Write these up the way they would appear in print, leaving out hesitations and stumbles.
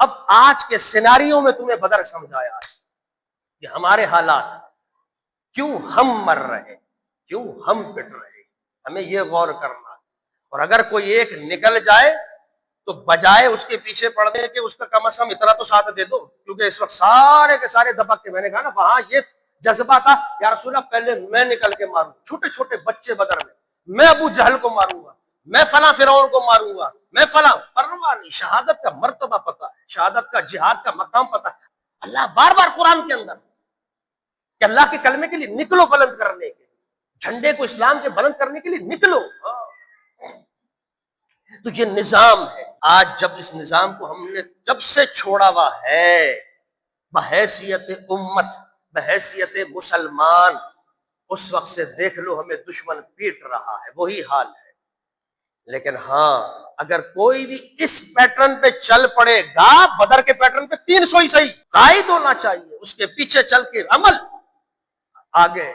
اب آج کے سیناریوں میں تمہیں بدر سمجھایا ہے کہ ہمارے حالات کیوں ہم مر رہے، کیوں ہم پٹ رہے، ہمیں یہ غور کرنا ہے۔ اور اگر کوئی ایک نکل جائے تو بجائے اس کے پیچھے پڑنے کہ اس کا کم از کم اتنا تو ساتھ دے دو، کیونکہ اس وقت سارے کے سارے دبک کے، میں نے کہا نا وہاں یہ جذبہ تھا، یا رسول اللہ پہلے میں نکل کے ماروں، چھوٹے چھوٹے بچے بدر میں ابو جہل کو ماروں گا، میں فلاں فرعون کو ماروں گا، میں فلاں، پرواہ نہیں، شہادت کا مرتبہ پتا ہے، شہادت کا جہاد کا مقام پتا ہے۔ اللہ بار بار قرآن کے اندر کہ اللہ کے کلمے کے لیے نکلو، بلند کرنے کے جھنڈے کو اسلام کے بلند کرنے کے لیے نکلو۔ تو یہ نظام ہے۔ آج جب اس نظام کو ہم نے جب سے چھوڑا ہوا ہے، بحیثیت امت، بحیثیت مسلمان، اس وقت سے دیکھ لو ہمیں دشمن پیٹ رہا ہے، وہی حال ہے۔ لیکن ہاں اگر کوئی بھی اس پیٹرن پہ چل پڑے گا، بدر کے پیٹرن پہ 300 ہی صحیح قائد ہونا چاہیے، اس کے پیچھے چل کے عمل آگے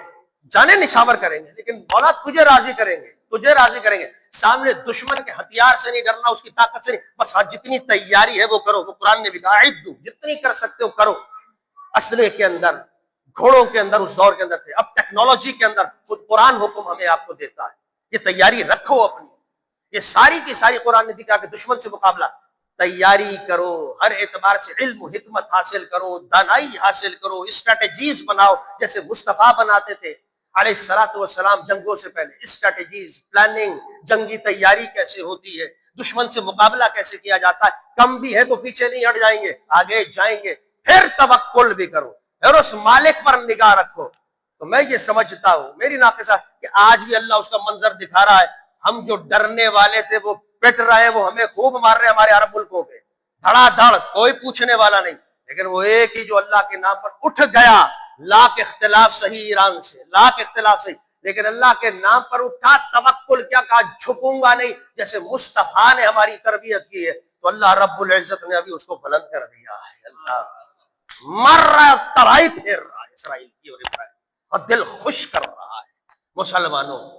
جانے نشاور کریں گے، لیکن مولا تجھے راضی کریں گے، تجھے راضی کریں گے۔ سامنے دشمن کے ہتھیار سے نہیں ڈرنا، اس کی طاقت سے نہیں، بس جتنی تیاری ہے وہ کرو، وہ قرآن نے بھی کہا عدو، جتنی کر سکتے ہو کرو۔ اسلحے کے اندر، گھوڑوں کے اندر اس دور کے اندر تھے، اب ٹیکنالوجی کے اندر خود قرآن حکم ہمیں آپ کو دیتا ہے، یہ تیاری رکھو اپنی، یہ ساری کی ساری قرآن نے دکھا کہ دشمن سے مقابلہ تیاری کرو، ہر اعتبار سے علم و حکمت حاصل کرو، دانائی حاصل کرو، اسٹریٹجیز بناؤ، جیسے مصطفیٰ بناتے تھے علیہ الصلوۃ والسلام جنگوں سے پہلے، اسٹریٹجیز، پلاننگ، جنگی تیاری کیسے ہوتی ہے، دشمن سے مقابلہ کیسے کیا جاتا ہے، کم بھی ہے تو پیچھے نہیں ہٹ جائیں گے، آگے جائیں گے، پھر توکل بھی کرو، پھر اس مالک پر نگاہ رکھو۔ تو میں یہ سمجھتا ہوں میری ناقصہ کہ آج بھی اللہ اس کا منظر دکھا رہا ہے، ہم جو ڈرنے والے تھے وہ پٹ رہے ہیں، وہ ہمیں خوب مار رہے ہیں، ہمارے عرب ملکوں کے دھڑا دھڑ، کوئی پوچھنے والا نہیں، لیکن وہ ایک ہی جو اللہ کے نام پر اٹھ گیا، لاکھ اختلاف صحیح ایران سے، لاکھ اختلاف صحیح، لیکن اللہ کے نام پر اٹھا، توکل کیا کہا، جھکوں گا نہیں، جیسے مصطفیٰ نے ہماری تربیت کی ہے، تو اللہ رب العزت نے ابھی اس کو بلند کر دیا ہے۔ اللہ مر رہا ہے، تباہی پھیر رہا ہے اسرائیل کی اور ابراہیم، اور دل خوش کر رہا ہے مسلمانوں کو۔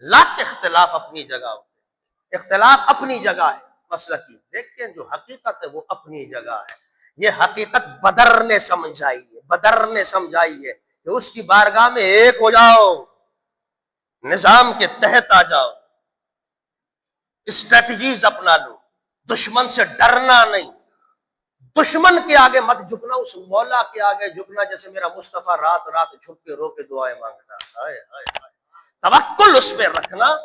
لاکھ اختلاف اپنی جگہ ہوتے ہیں، اختلاف اپنی جگہ ہے مسئلہ کی، لیکن جو حقیقت ہے وہ اپنی جگہ ہے۔ یہ حقیقت بدر نے سمجھائی ہے، بدر نے سمجھائی ہے کہ اس کی بارگاہ میں ایک ہو جاؤ، نظام کے تحت آ جاؤ، اسٹریٹجیز اپنا لو، دشمن سے ڈرنا نہیں، دشمن کے آگے مت جھکنا، اس مولا کے آگے جھکنا جیسے میرا مصطفیٰ رات رات جھک کے رو کے دعائیں مانگتا ہے۔ توکل اس پہ رکھنا،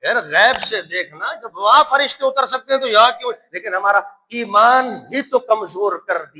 پھر غیب سے دیکھنا، جب وہاں فرشتے اتر سکتے ہیں تو یہاں کیوں، لیکن ہمارا ایمان ہی تو کمزور کر دیا۔